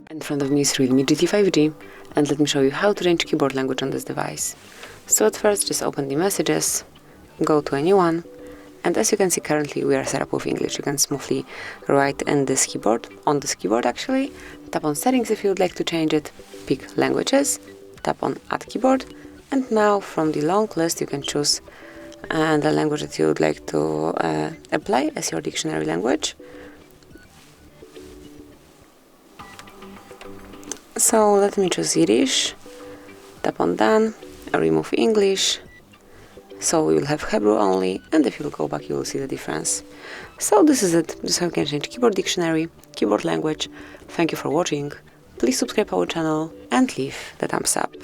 In front of me is REALME GT 5G, and let me show you how to change keyboard language on this device. So at first, just open the messages, go to a new one, and as you can see currently we are set up with English. You can smoothly write in this keyboard, on this keyboard actually, tap on settings if you would like to change it, pick languages, tap on add keyboard, and now from the long list you can choose the language that you would like to apply as your dictionary language. So let me choose Yiddish, tap on done, remove English, so we will have Hebrew only, and if you will go back you will see the difference. So this is it, this is how you can change keyboard dictionary, keyboard language. Thank you for watching, please subscribe our channel and leave the thumbs up.